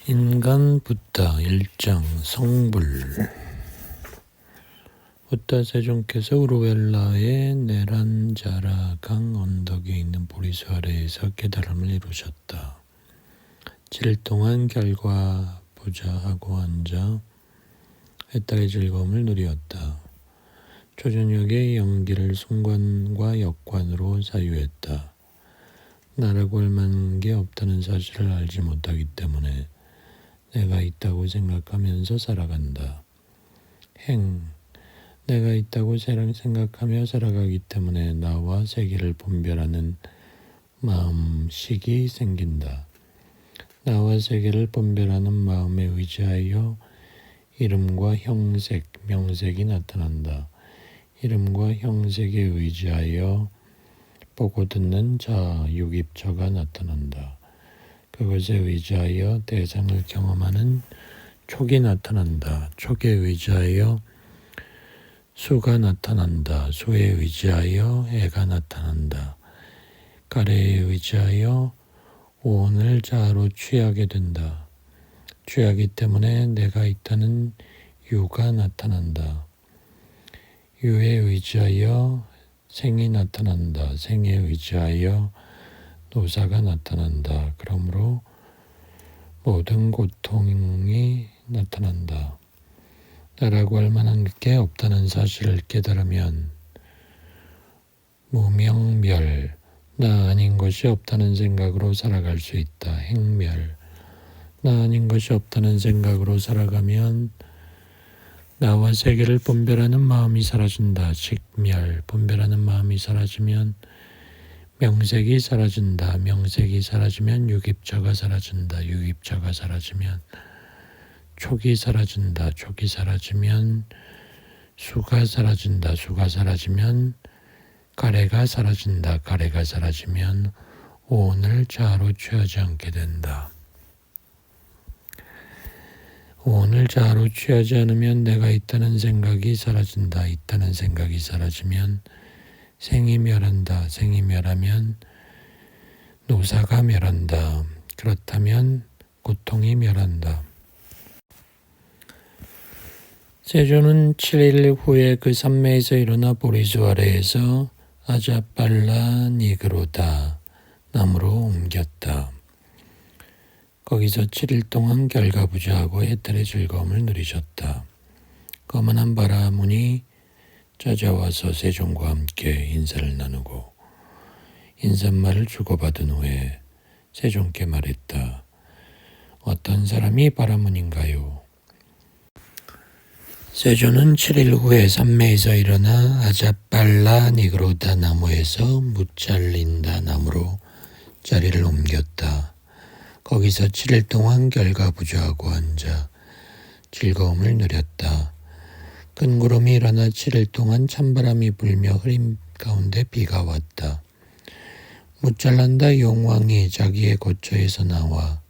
인간 붓다 일장 성불. 붓다 세존께서 우르웰라의 네란자라 강 언덕에 있는 보리수 아래에서 깨달음을 이루셨다. 7일 동안 결과부자하고 앉아 해탈의 즐거움을 누리었다. 초저녁에 연기를 순관과 역관으로 사유했다. 나라고 할 만한 게 없다는 사실을 알지 못하기 때문에 내가 있다고 생각하면서 살아간다. 내가 있다고 생각하며 살아가기 때문에 나와 세계를 분별하는 마음식이 생긴다. 나와 세계를 분별하는 마음에 의지하여 이름과 형색, 명색이 나타난다. 이름과 형색에 의지하여 보고 듣는 자, 육입처가 나타난다. 그것에 의지하여 대상을 경험하는 촉이 나타난다. 촉에 의지하여 수가 나타난다. 수에 의지하여 애가 나타난다. 가래에 의지하여 오온을 자아로 취하게 된다. 취하기 때문에 내가 있다는 유가 나타난다. 유에 의지하여 생이 나타난다. 생에 의지하여 노사가 나타난다. 그러므로 모든 고통이 나타난다. 나라고 할 만한 게 없다는 사실을 깨달으면 무명멸, 나 아닌 것이 없다는 생각으로 살아갈 수 있다. 행멸, 나 아닌 것이 없다는 생각으로 살아가면 나와 세계를 분별하는 마음이 사라진다. 식멸, 분별하는 마음이 사라지면 명색이 사라진다. 명색이 사라지면 육입처가 사라진다. 육입처가 사라지면 촉이 사라진다. 촉이 사라지면 수가 사라진다. 수가 사라지면 가래가 사라진다. 가래가 사라지면 오온을 자아로 취하지 않게 된다. 오온을 자아로 취하지 않으면 내가 있다는 생각이 사라진다. 있다는 생각이 사라지면 생이 멸한다. 생이 멸하면 노사가 멸한다. 그렇다면 고통이 멸한다. 세존은 7일 후에 그 산매에서 일어나 보리수 아래에서 아자빨라 니그로다 나무로 옮겼다. 거기서 7일 동안 결과부자하고 해탈의 즐거움을 누리셨다. 거만한 바라문이 찾아와서 세존과 함께 인사를 나누고 인사말을 주고받은 후에 세존께 말했다. 어떤 사람이 바라문인가요? 세존은 7일 후에 산매에서 일어나 아자빨라 니그로다 나무에서 무잘린다 나무로 자리를 옮겼다. 거기서 7일 동안 결과부자하고 앉아 즐거움을 누렸다. 큰 구름이 일어나 7일 동안 찬바람이 불며 흐림 가운데 비가 왔다. 무잘란다 용왕이 자기의 고처에서 나와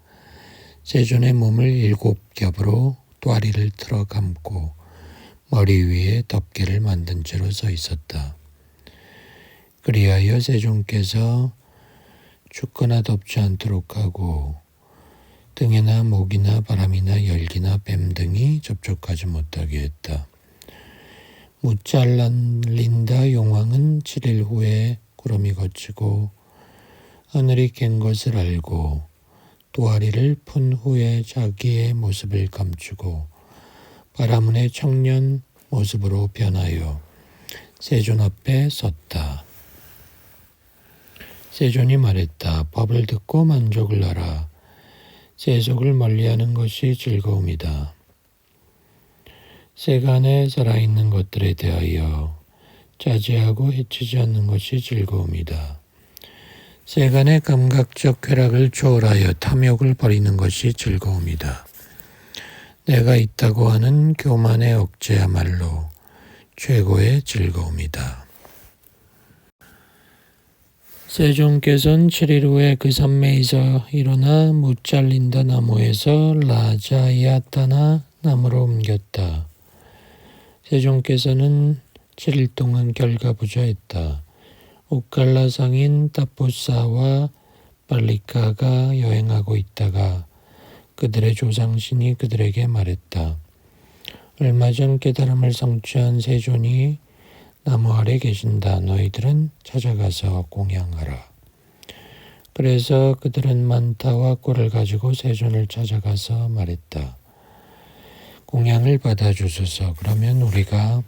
세존의 몸을 7겹으로 또아리를 틀어 감고 머리 위에 덮개를 만든 채로 서 있었다. 그리하여 세존께서 춥거나 덥지 않도록 하고 등에나 모기나 바람이나 열기나 뱀 등이 접촉하지 못하게 했다. 무잘린다 용왕은 7일 후에 구름이 걷히고 하늘이 갠 것을 알고 또아리를 푼 후에 자기의 모습을 감추고 바라문의 청년 모습으로 변하여 세존 앞에 섰다. 세존이 말했다. 법을 듣고 만족을 하라. 세속을 멀리하는 것이 즐거움이다. 세간에 살아있는 것들에 대하여 자제하고 해치지 않는 것이 즐거움이다. 세간의 감각적 쾌락을 초월하여 탐욕을 버리는 것이 즐거움이다. 내가 있다고 하는 교만의 억제야말로 최고의 즐거움이다. 세존께서는 7일 후에 그 산매에서 일어나 무잘린다 나무에서 라자야타나 나무로 옮겼다. 세존께서는 7일 동안 결과부자했다. 우칼라 상인 타포사와 빨리카가 여행하고 있다가 그들의 조상신이 그들에게 말했다. 얼마 전 깨달음을 성취한 세존이 나무 아래 계신다. 너희들은 찾아가서 공양하라. 그래서 그들은 만타와 꿀을 가지고 세존을 찾아가서 말했다. 공양을 받아주소서. 그러면 우리가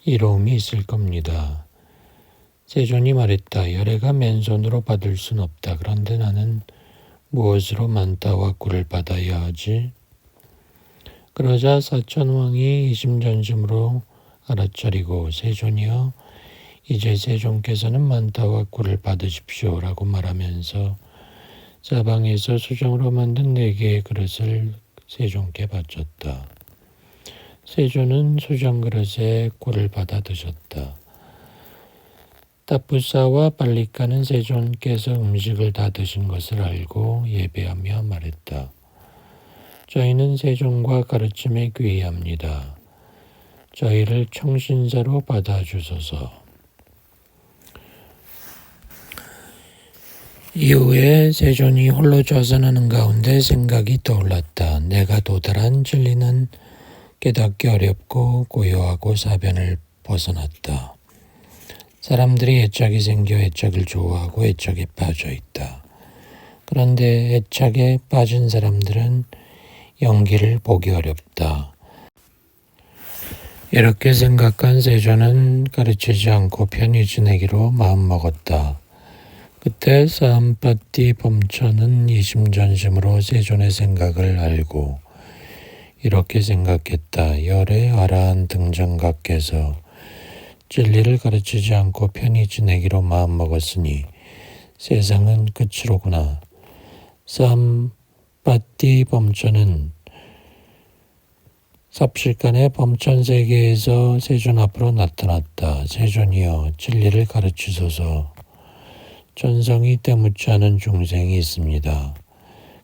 이로움이 있을 겁니다. 세존이 말했다. 열애가 맨손으로 받을 순 없다. 그런데 나는 무엇으로 만타와 꿀을 받아야 하지? 그러자 사천왕이 이심전심으로 알아차리고 세존이여 이제 세존께서는 만타와 꿀을 받으십시오라고 말하면서 사방에서 수정으로 만든 4개의 그릇을 세존께 바쳤다. 세존은 수정 그릇에 꿀을 받아 드셨다. 타푸사와 발리카는 세존께서 음식을 다 드신 것을 알고 예배하며 말했다. 저희는 세존과 가르침에 귀의합니다. 저희를 청신사로 받아주소서. 이후에 세존이 홀로 좌선하는 가운데 생각이 떠올랐다. 내가 도달한 진리는 깨닫기 어렵고 고요하고 사변을 벗어났다. 사람들이 애착이 생겨 애착을 좋아하고 애착에 빠져 있다. 그런데 애착에 빠진 사람들은 연기를 보기 어렵다. 이렇게 생각한 세존은 가르치지 않고 편히 지내기로 마음먹었다. 그때 사암파티 범천은 이심전심으로 세존의 생각을 알고 이렇게 생각했다. 열의 아라한 등정각께서 진리를 가르치지 않고 편히 지내기로 마음먹었으니 세상은 끝이로구나. 사암파티 범천은 삽시간에 범천 세계에서 세존 앞으로 나타났다. 세존이여 진리를 가르치소서. 전성이 때묻지 않은 중생이 있습니다.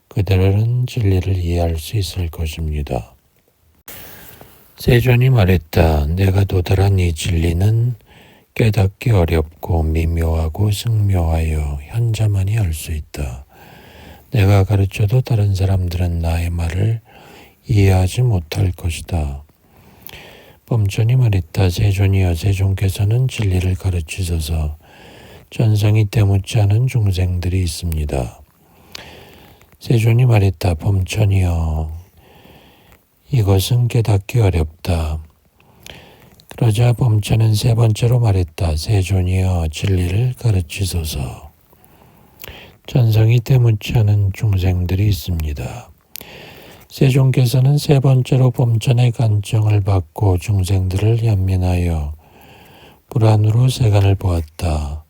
그들은 진리를 이해할 수 있을 것입니다. 세존이 말했다. 내가 도달한 이 진리는 깨닫기 어렵고 미묘하고 승묘하여 현자만이 알 수 있다. 내가 가르쳐도 다른 사람들은 나의 말을 이해하지 못할 것이다. 범천이 말했다. 세존이여 세존께서는 진리를 가르치소서. 전성이 때묻지 않은 중생들이 있습니다. 세존이 말했다. 범천이여 이것은 깨닫기 어렵다. 그러자 범천은 3번째로 말했다. 세존이여 진리를 가르치소서. 전성이 때묻지 않은 중생들이 있습니다. 세존께서는 3번째로 범천의 간청을 받고 중생들을 연민하여 불안으로 세간을 보았다.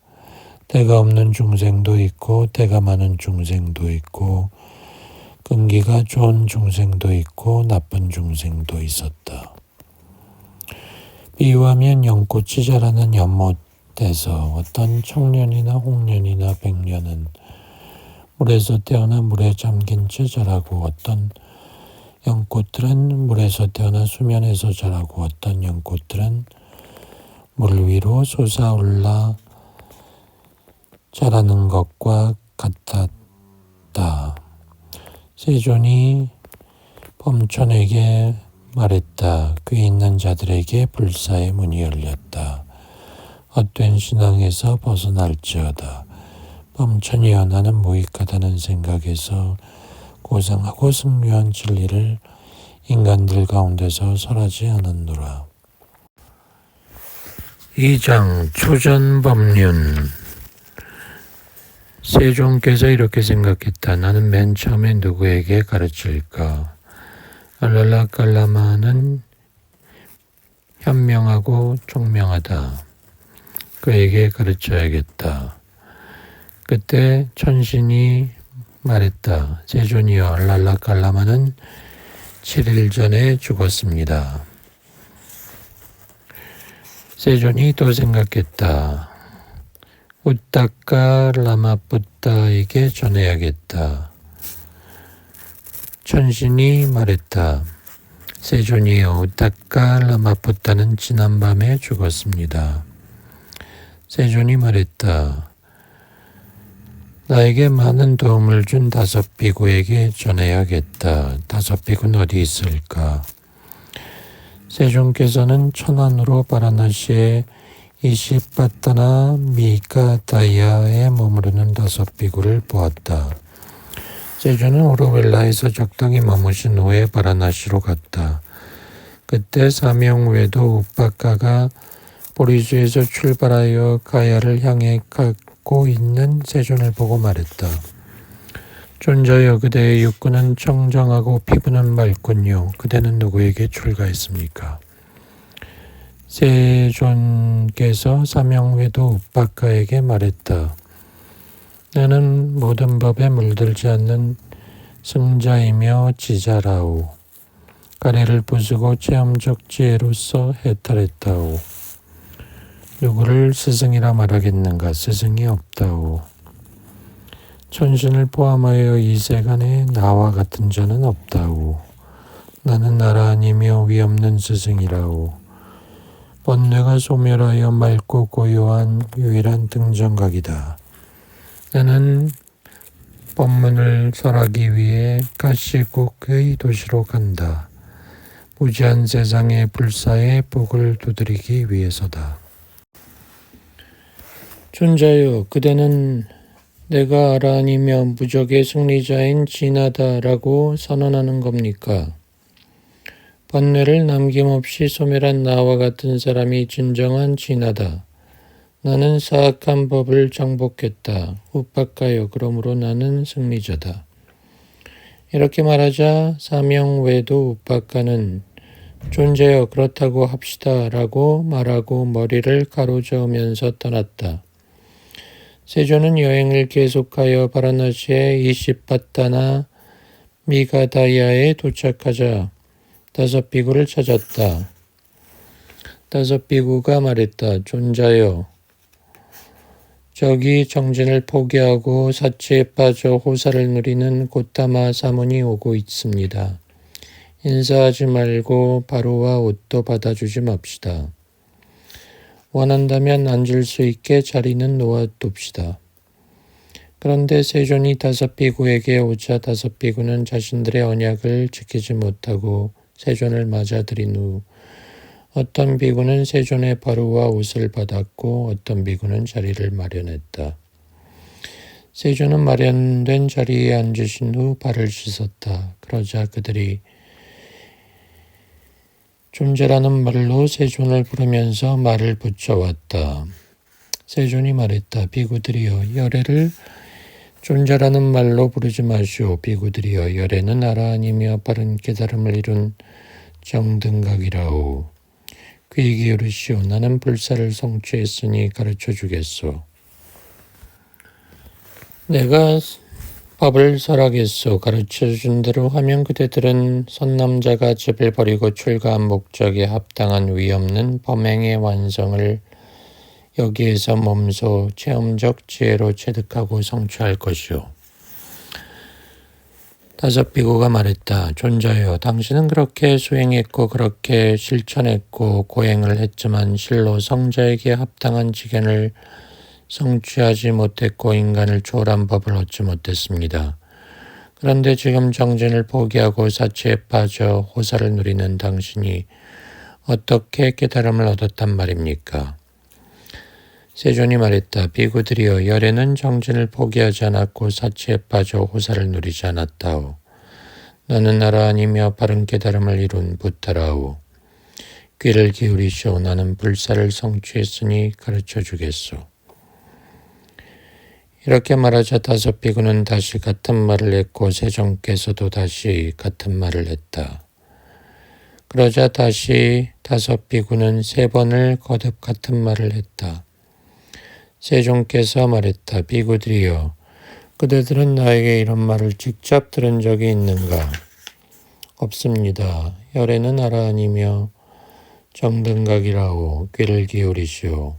때가 없는 중생도 있고 때가 많은 중생도 있고 근기가 좋은 중생도 있고 나쁜 중생도 있었다. 비유하면 연꽃이 자라는 연못에서 어떤 청년이나 홍년이나 백년은 물에서 태어나 물에 잠긴 채 자라고 어떤 연꽃들은 물에서 태어나 수면에서 자라고 어떤 연꽃들은 물 위로 솟아올라 자라는 것과 같았다. 세존이 범천에게 말했다. 귀 있는 자들에게 불사의 문이 열렸다. 헛된 신앙에서 벗어날지어다. 범천이여 나는 무익하다는 생각에서 고상하고 승묘한 진리를 인간들 가운데서 설하지 않았노라. 2장 초전법륜. 세존께서 이렇게 생각했다. 나는 맨 처음에 누구에게 가르칠까? 알랄라칼라마는 현명하고 총명하다. 그에게 가르쳐야겠다. 그때 천신이 말했다. 세존이여 알랄라칼라마는 7일 전에 죽었습니다. 세존이 또 생각했다. 우타카 라마푸타에게 전해야겠다. 천신이 말했다. 세존이여 우타카 라마푸타는 지난밤에 죽었습니다. 세존이 말했다. 나에게 많은 도움을 준 5비구에게 전해야겠다. 5비구는 어디 있을까? 세존께서는 천안으로 바라나시에 이시빠따나 미가다야에 머무르는 5비구를 보았다. 세존은 오르벨라에서 적당히 머무신 후에 바라나시로 갔다. 그때 사명외도 우빠카가 보리주에서 출발하여 가야를 향해 가고 있는 세존을 보고 말했다. 존자여, 그대의 육군은 청정하고 피부는 맑군요. 그대는 누구에게 출가했습니까? 세존께서 사명외도 우빠카에게 말했다. 나는 모든 법에 물들지 않는 승자이며 지자라오. 가래를 부수고 체험적 지혜로서 해탈했다오. 누구를 스승이라 말하겠는가? 스승이 없다오. 천신을 포함하여 이 세간에 나와 같은 자는 없다오. 나는 나라아니며 위없는 스승이라오. 번뇌가 소멸하여 맑고 고요한 유일한 등정각이다. 나는 법문을 설하기 위해 가시국의 도시로 간다. 무지한 세상의 불사의 복을 두드리기 위해서다. 존자여, 그대는 내가 아라니며 무적의 승리자인 진하다라고 선언하는 겁니까? 번뇌를 남김없이 소멸한 나와 같은 사람이 진정한 진하다. 나는 사악한 법을 정복했다. 우빠카여, 그러므로 나는 승리자다. 이렇게 말하자 사명외도 우빠카는 존재여, 그렇다고 합시다 라고 말하고 머리를 가로저으면서 떠났다. 세존은 여행을 계속하여 바라나시의 이시빠따나 미가다야에 도착하자 5비구를 찾았다. 5비구가 말했다. 존자여, 저기 정진을 포기하고 사치에 빠져 호사를 누리는 고타마 사문이 오고 있습니다. 인사하지 말고 바로와 옷도 받아주지 맙시다. 원한다면 앉을 수 있게 자리는 놓아둡시다. 그런데 세존이 5비구에게 오자 5비구는 자신들의 언약을 지키지 못하고 세존을 맞아들인 후 어떤 비구는 세존의 바로와 옷을 받았고 어떤 비구는 자리를 마련했다. 세존은 마련된 자리에 앉으신 후 발을 씻었다. 그러자 그들이 존재라는 말로 세존을 부르면서 말을 붙여왔다. 세존이 말했다. 비구들이여, 열애를 존재라는 말로 부르지 마시오. 비구들이여, 열애는 아라아니며 바른 깨달음을 이룬 정등각이라오. 귀 기울이시오. 나는 불사를 성취했으니 가르쳐 주겠소. 내가 법을 설하겠소. 가르쳐준 대로 하면 그대들은 선남자가 집을 버리고 출가한 목적에 합당한 위없는 범행의 완성을 여기에서 몸소 체험적 지혜로 체득하고 성취할 것이오. 5비구가 말했다. 존자여, 당신은 그렇게 수행했고 그렇게 실천했고 고행을 했지만 실로 성자에게 합당한 지견을 성취하지 못했고 인간을 초월한 법을 얻지 못했습니다. 그런데 지금 정진을 포기하고 사치에 빠져 호사를 누리는 당신이 어떻게 깨달음을 얻었단 말입니까? 세존이 말했다. 비구들이여, 열애는 정진을 포기하지 않았고 사치에 빠져 호사를 누리지 않았다오. 나는 나라아니며 바른 깨달음을 이룬 부타라오. 귀를 기울이시오. 나는 불사를 성취했으니 가르쳐 주겠소. 이렇게 말하자 5비구는 다시 같은 말을 했고 세존께서도 다시 같은 말을 했다. 그러자 다시 5비구는 3번을 거듭 같은 말을 했다. 세존께서 말했다. 비구들이여, 그대들은 나에게 이런 말을 직접 들은 적이 있는가? 없습니다. 열애는 아라아니며 정등각이라오. 귀를 기울이시오.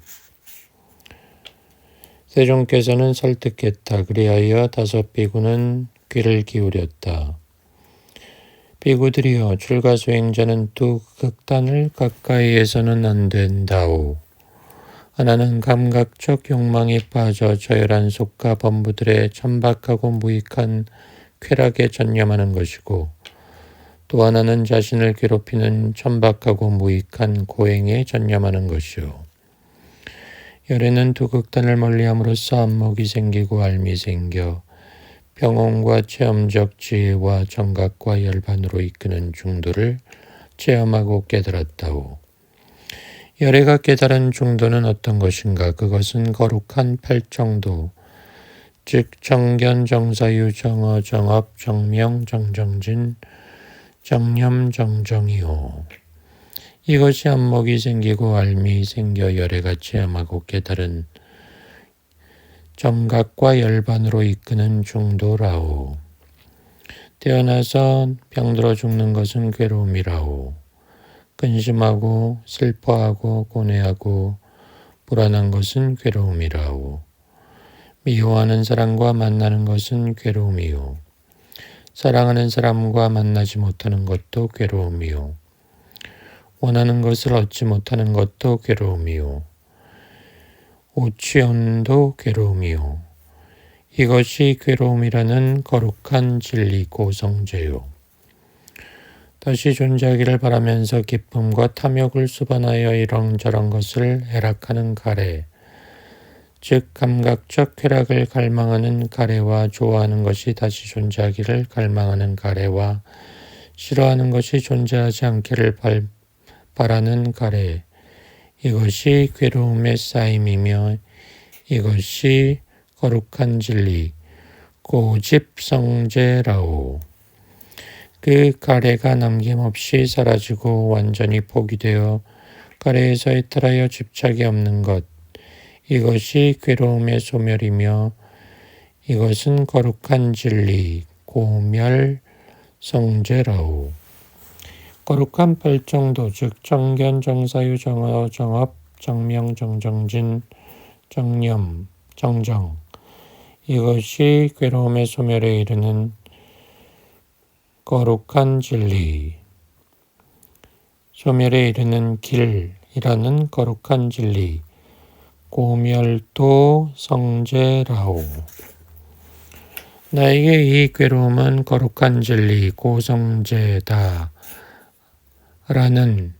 세존께서는 설득했다. 그리하여 5비구는 귀를 기울였다. 비구들이여, 출가 수행자는 두 극단을 가까이에서는 안 된다오. 하나는 감각적 욕망에 빠져 저열한 속가 범부들의 천박하고 무익한 쾌락에 전념하는 것이고, 또 하나는 자신을 괴롭히는 천박하고 무익한 고행에 전념하는 것이요. 열에는 두 극단을 멀리함으로써 안목이 생기고 알미 생겨 병온과 체험적 지혜와 정각과 열반으로 이끄는 중도를 체험하고 깨달았다오. 열애가 깨달은 중도는 어떤 것인가? 그것은 거룩한 팔정도, 즉 정견, 정사유, 정어, 정업, 정명, 정정진, 정념, 정정이요. 이것이 안목이 생기고 알미 생겨 열애가 체험하고 깨달은 정각과 열반으로 이끄는 중도라오. 태어나서 병들어 죽는 것은 괴로움이라오. 근심하고 슬퍼하고 고뇌하고 불안한 것은 괴로움이라오. 미워하는 사람과 만나는 것은 괴로움이요. 사랑하는 사람과 만나지 못하는 것도 괴로움이요. 원하는 것을 얻지 못하는 것도 괴로움이요. 오취온도 괴로움이요. 이것이 괴로움이라는 거룩한 진리 고성제요. 다시 존재하기를 바라면서 기쁨과 탐욕을 수반하여 이런저런 것을 애락하는 가래, 즉 감각적 쾌락을 갈망하는 가래와 좋아하는 것이 다시 존재하기를 갈망하는 가래와 싫어하는 것이 존재하지 않기를 바라는 가래, 이것이 괴로움의 쌓임이며 이것이 거룩한 진리, 고집성제라오. 그 가래가 남김없이 사라지고 완전히 포기되어 가래에서 이탈하여 집착이 없는 것, 이것이 괴로움의 소멸이며 이것은 거룩한 진리, 고멸성제라오. 거룩한 팔정도, 즉 정견, 정사유, 정어, 정업, 정명, 정정진, 정념, 정정, 이것이 괴로움의 소멸에 이르는 거룩한 진리, 소멸에 이르는 길이라는 거룩한 진리, 고멸도 성제라오. 나에게 이 괴로움은 거룩한 진리, 고성제다 라는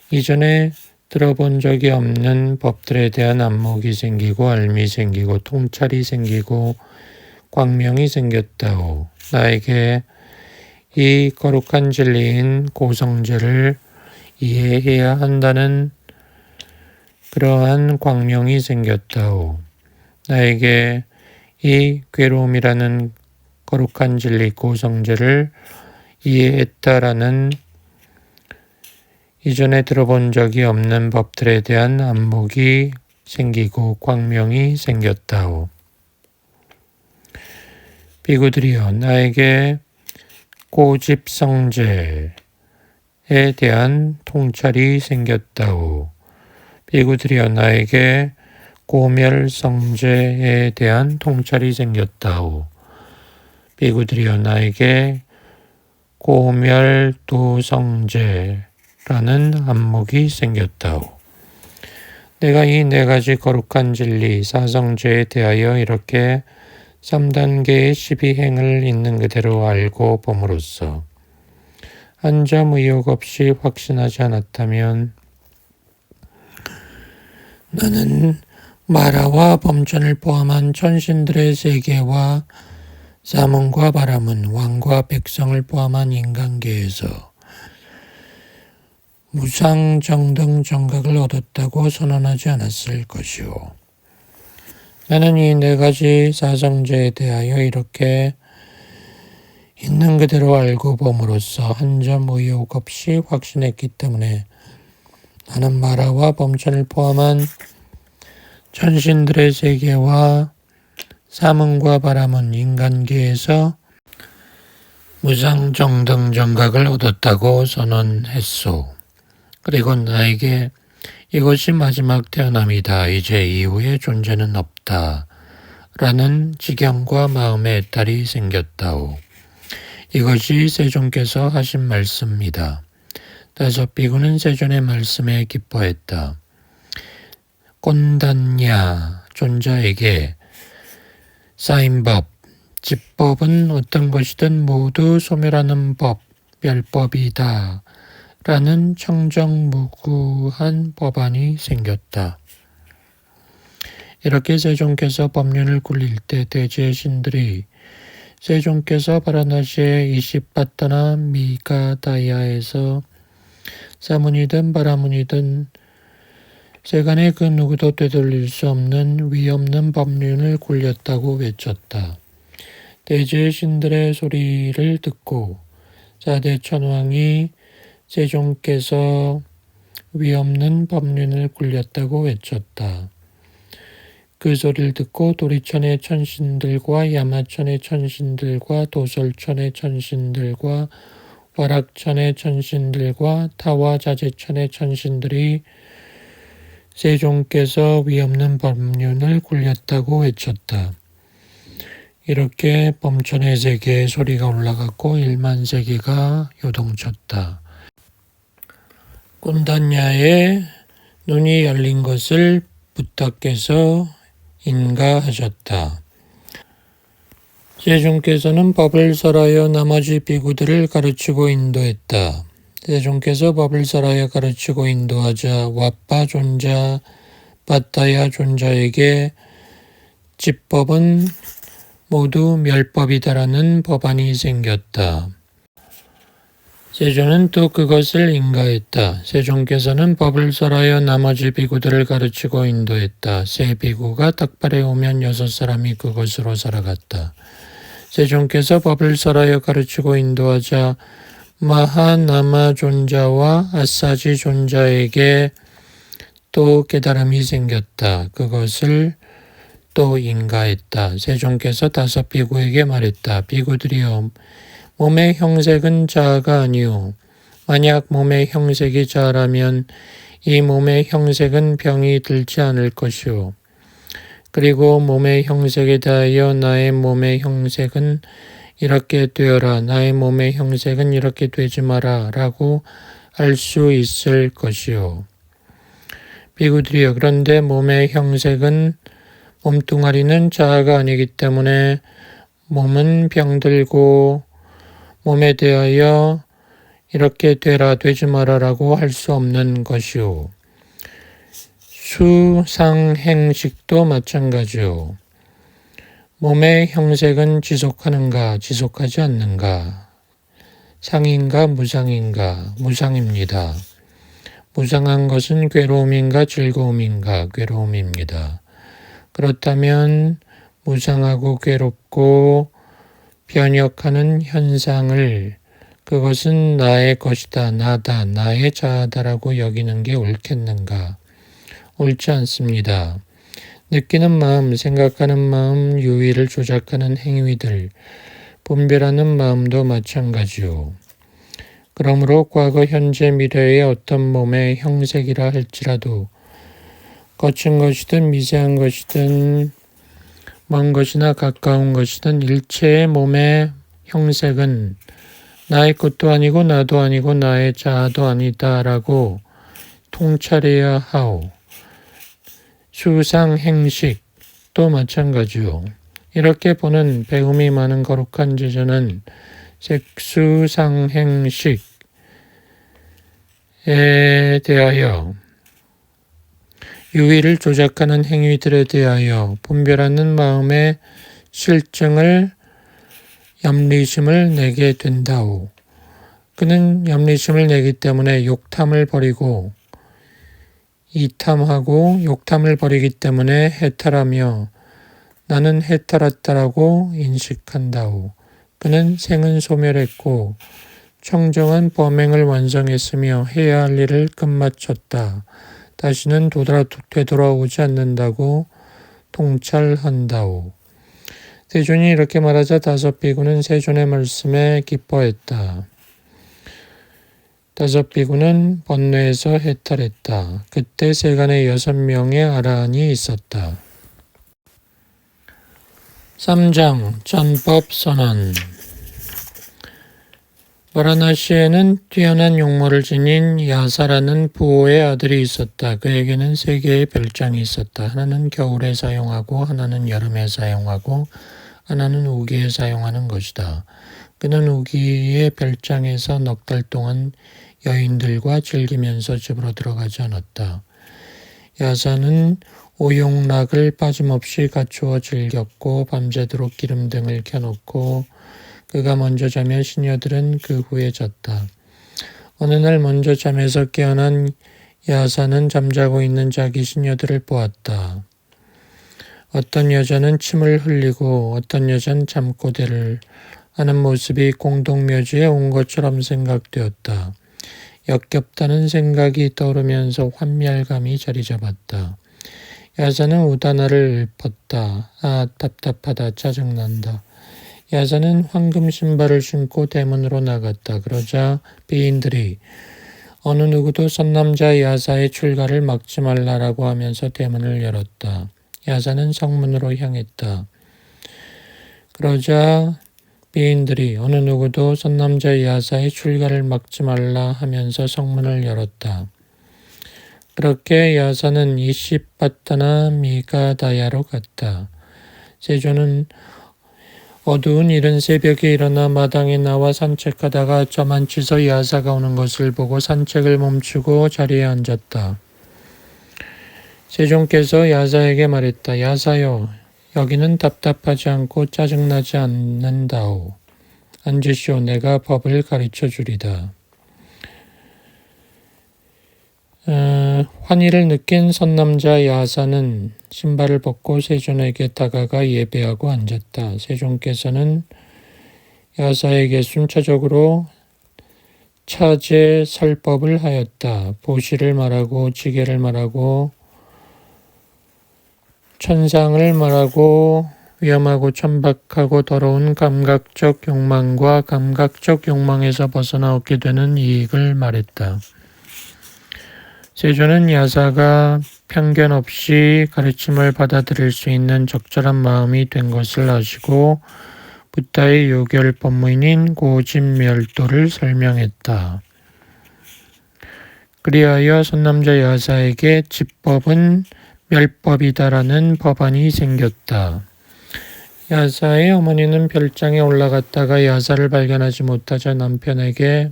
이전에 들어본 적이 없는 법들에 대한 안목이 생기고 알미 생기고 통찰이 생기고 광명이 생겼다오. 나에게 이 거룩한 진리인 고성제를 이해해야 한다는 그러한 광명이 생겼다오. 나에게 이 괴로움이라는 거룩한 진리 고성제를 이해했다라는 이전에 들어본 적이 없는 법들에 대한 안목이 생기고 광명이 생겼다오. 비구들이여, 나에게 고집성제에 대한 통찰이 생겼다오. 비구들이여, 나에게 고멸성제에 대한 통찰이 생겼다오. 비구들이여, 나에게 고멸도성제라는 안목이 생겼다오. 내가 이 네 가지 거룩한 진리 사성제에 대하여 이렇게 3단계의 12행을 있는 그대로 알고 봄으로써 한 점 의혹 없이 확신하지 않았다면 나는 마라와 범전을 포함한 천신들의 세계와 사문과 바람은 왕과 백성을 포함한 인간계에서 무상정등 정각을 얻었다고 선언하지 않았을 것이오. 나는 이 네 가지 사성제에 대하여 이렇게 있는 그대로 알고 봄으로써 한 점 의혹 없이 확신했기 때문에 나는 마라와 범천을 포함한 천신들의 세계와 사문과 바람은 인간계에서 무상정등 정각을 얻었다고 선언했소. 그리고 나에게 이것이 마지막 태어남이다. 이제 이후에 존재는 없다. 라는 지경과 마음의 애탈이 생겼다오. 이것이 세존께서 하신 말씀입니다. 다섯 비구는 세존의 말씀에 기뻐했다. 꼰단냐 존자에게 쌓인 법, 집법은 어떤 것이든 모두 소멸하는 법, 멸법이다 라는 청정무구한 법안이 생겼다. 이렇게 세종께서 법륜을 굴릴 때 대지의 신들이 세종께서 바라나시의 이시빠따나 미가다야에서 사문이든 바라문이든 세간의 그 누구도 되돌릴 수 없는 위없는 법륜을 굴렸다고 외쳤다. 대지의 신들의 소리를 듣고 사대천왕이 세종께서 위없는 법륜을 굴렸다고 외쳤다. 그 소리를 듣고 도리천의 천신들과 야마천의 천신들과 도솔천의 천신들과 와락천의 천신들과 타와자재천의 천신들이 세종께서 위없는 법륜을 굴렸다고 외쳤다. 이렇게 범천의 세계에 소리가 올라갔고 1만 세계가 요동쳤다. 꼰단야의 눈이 열린 것을 부탁께서 인가하셨다. 세종께서는 법을 설하여 나머지 비구들을 가르치고 인도했다. 세종께서 법을 설하여 가르치고 인도하자 와빠 존자, 빠따야 존자에게 집법은 모두 멸법이다라는 법안이 생겼다. 세종은 또 그것을 인가했다. 세종께서는 법을 설하여 나머지 비구들을 가르치고 인도했다. 세 비구가 닭발에 오면 6사람이 그곳으로 살아갔다. 세종께서 법을 설하여 가르치고 인도하자 마하나마 존자와 아사지 존자에게 또 깨달음이 생겼다. 그것을 또 인가했다. 세종께서 5 비구에게 말했다. 비구들이여, 몸의 형색은 자아가 아니오. 만약 몸의 형색이 자아라면 이 몸의 형색은 병이 들지 않을 것이오. 그리고 몸의 형색에 대하여 나의 몸의 형색은 이렇게 되어라, 나의 몸의 형색은 이렇게 되지 마라 라고 알 수 있을 것이오. 비구들이여, 그런데 몸의 형색은 몸뚱아리는 자아가 아니기 때문에 몸은 병들고 몸에 대하여 이렇게 되라 되지 마라라고 할 수 없는 것이오. 수상행식도 마찬가지오. 몸의 형색은 지속하는가 지속하지 않는가, 상인가 무상인가 무상입니다. 무상한 것은 괴로움인가 즐거움인가 괴로움입니다. 그렇다면 무상하고 괴롭고 변혁하는 현상을 그것은 나의 것이다, 나다, 나의 자아다라고 여기는 게 옳겠는가? 옳지 않습니다. 느끼는 마음, 생각하는 마음, 유의를 조작하는 행위들, 분별하는 마음도 마찬가지요. 그러므로 과거, 현재, 미래의 어떤 몸의 형색이라 할지라도 거친 것이든 미세한 것이든 먼 것이나 가까운 것이든 일체의 몸의 형색은 나의 것도 아니고 나도 아니고 나의 자아도 아니다라고 통찰해야 하오. 수상행식도 마찬가지요. 이렇게 보는 배움이 많은 거룩한 제자는 색수상행식에 대하여 유의를 조작하는 행위들에 대하여 분별하는 마음의 실증을 염리심을 내게 된다오. 그는 염리심을 내기 때문에 욕탐을 버리고 이탐하고 욕탐을 버리기 때문에 해탈하며 나는 해탈했다라고 인식한다오. 그는 생은 소멸했고 청정한 범행을 완성했으며 해야 할 일을 끝마쳤다. 다시는 되돌아오지 않는다고 통찰한다오. 세존이 이렇게 말하자 5 비구는 세존의 말씀에 기뻐했다. 5 비구는 번뇌에서 해탈했다. 그때 세간에 6명의 아라한이 있었다. 3장 전법 선언. 바라나시에는 뛰어난 용모를 지닌 야사라는 부호의 아들이 있었다. 그에게는 세 개의 별장이 있었다. 하나는 겨울에 사용하고 하나는 여름에 사용하고 하나는 우기에 사용하는 것이다. 그는 우기의 별장에서 넉 달 동안 여인들과 즐기면서 집으로 들어가지 않았다. 야사는 오용락을 빠짐없이 갖추어 즐겼고 밤새도록 기름 등을 켜놓고 그가 먼저 자면 시녀들은 그 후에 잤다. 어느 날 먼저 잠에서 깨어난 야사는 잠자고 있는 자기 시녀들을 보았다. 어떤 여자는 침을 흘리고 어떤 여자는 잠꼬대를 하는 모습이 공동묘지에 온 것처럼 생각되었다. 역겹다는 생각이 떠오르면서 환멸감이 자리 잡았다. 야사는 우다나를 읊었다. 아, 답답하다. 짜증난다. 야사는 황금 신발을 신고 대문으로 나갔다. 그러자 비인들이 어느 누구도 선남자 야사의 출가를 막지 말라라고 하면서 대문을 열었다. 야사는 성문으로 향했다. 그러자 비인들이 어느 누구도 선남자 야사의 출가를 막지 말라 하면서 성문을 열었다. 그렇게 야사는 이시바타나 미가다야로 갔다. 세조는 어두운 이른 새벽에 일어나 마당에 나와 산책하다가 저만치서 야사가 오는 것을 보고 산책을 멈추고 자리에 앉았다. 세종께서 야사에게 말했다. 야사여, 여기는 답답하지 않고 짜증나지 않는다오. 앉으시오. 내가 법을 가르쳐 주리다. 환희를 느낀 선남자 야사는 신발을 벗고 세존에게 다가가 예배하고 앉았다. 세종께서는 야사에게 순차적으로 차제 설법을 하였다. 보시를 말하고 지게를 말하고 천상을 말하고 위험하고 천박하고 더러운 감각적 욕망과 감각적 욕망에서 벗어나오게 되는 이익을 말했다. 세조는 야사가 편견 없이 가르침을 받아들일 수 있는 적절한 마음이 된 것을 아시고 부타의 요결 법문인 고진멸도를 설명했다. 그리하여 선남자 야사에게 집법은 멸법이다라는 법안이 생겼다. 야사의 어머니는 별장에 올라갔다가 야사를 발견하지 못하자 남편에게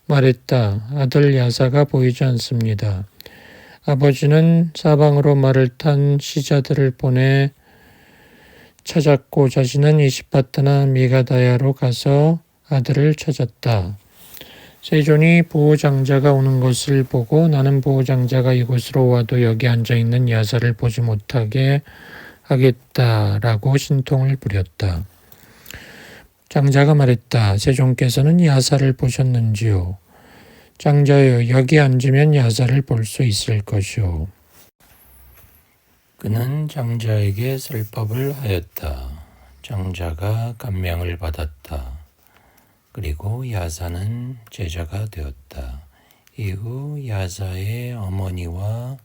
말했다. 아들 야사가 보이지 않습니다. 아버지는 사방으로 말을 탄 시자들을 보내 찾았고 자신은 이시바타나 미가다야로 가서 아들을 찾았다. 세존이 보호장자가 오는 것을 보고 나는 보호장자가 이곳으로 와도 여기 앉아있는 야사를 보지 못하게 하겠다라고 신통을 부렸다. 장자가 말했다. 세종께서는 야사를 보셨는지요? 장자여, 여기 앉으면 야사를 볼 수 있을 것이오. 그는 장자에게 설법을 하였다. 장자가 감명을 받았다. 그리고 야사는 제자가 되었다. 이후 야사의 어머니와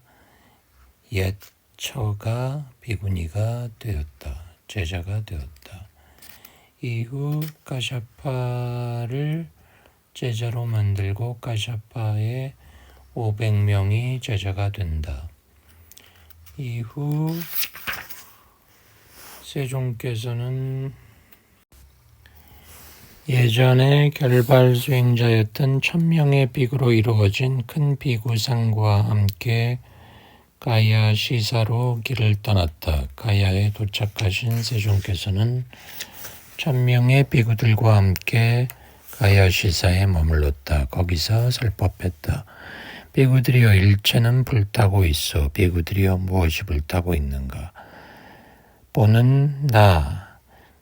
옛 처가 비구니가 되었다. 제자가 되었다. 이후 까샤파를 제자로 만들고 까샤파의 500명이 제자가 된다. 이후 세종께서는 예전에 결발 수행자였던 1000명의 비구로 이루어진 큰 비구상과 함께 가야 시사로 길을 떠났다. 가야에 도착하신 세종께서는 1000명의 비구들과 함께 가야 시사에 머물렀다. 거기서 설법했다. 비구들이여, 일체는 불타고 있어. 비구들이여, 무엇이 불타고 있는가? 보는 나,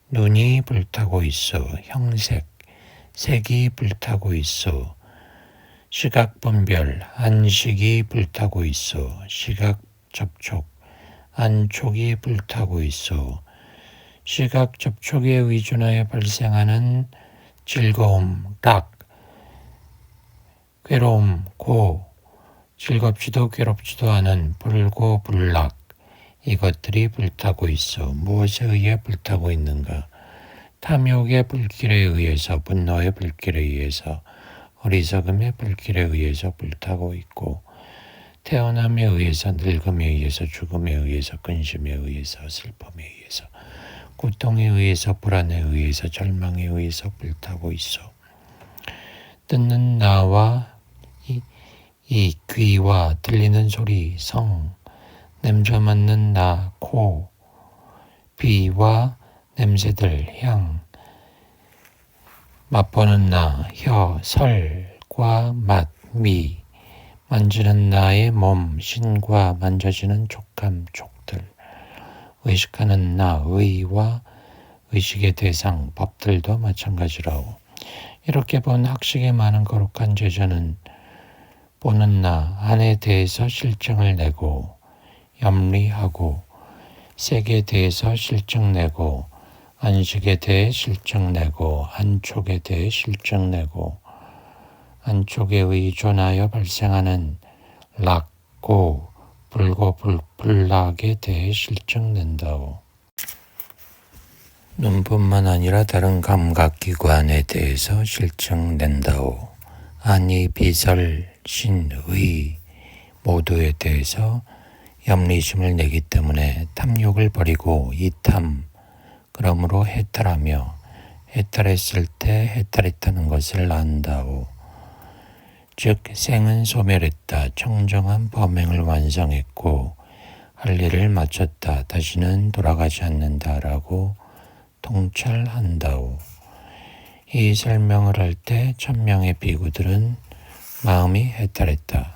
눈이 불타고 있어. 형색, 색이 불타고 있어. 시각 분별, 안식이 불타고 있어. 시각 접촉, 안촉이 불타고 있어. 시각 접촉에 의존하여 발생하는 즐거움, 락, 괴로움, 고, 즐겁지도 괴롭지도 않은 불고 불락, 이것들이 불타고 있어. 무엇에 의해 불타고 있는가? 탐욕의 불길에 의해서, 분노의 불길에 의해서, 어리석음의 불길에 의해서 불타고 있고, 태어남에 의해서, 늙음에 의해서, 죽음에 의해서, 근심에 의해서, 슬픔에 의해서, 고통에 의해서, 불안에 의해서, 절망에 의해서 불타고 있어. 듣는 나와 이 귀와 들리는 소리, 성, 냄새 맡는 나, 코, 비와 냄새들, 향, 맛보는 나, 혀, 설과 맛, 미, 만지는 나의 몸, 신과 만져지는 촉감, 촉들, 의식하는 나, 의와 의식의 대상, 법들도 마찬가지라오. 이렇게 본 학식의 많은 거룩한 제자는 보는 나, 안에 대해서 실증을 내고, 염리하고, 색에 대해서 실증내고, 안식에 대해 실증내고, 안촉에 대해 실증내고, 안촉에 의존하여 발생하는 락, 고, 불고, 불락에 대해 실증낸다오. 눈뿐만 아니라 다른 감각기관에 대해서 실증낸다오. 아니, 비설, 신, 의 모두에 대해서 염리심을 내기 때문에 탐욕을 버리고 이탐, 그러므로 해탈하며 해탈했을 때 해탈했다는 것을 안다오. 즉 생은 소멸했다. 청정한 범행을 완성했고 할 일을 마쳤다. 다시는 돌아가지 않는다라고 통찰한다오. 이 설명을 할 때 천명의 비구들은 마음이 해탈했다.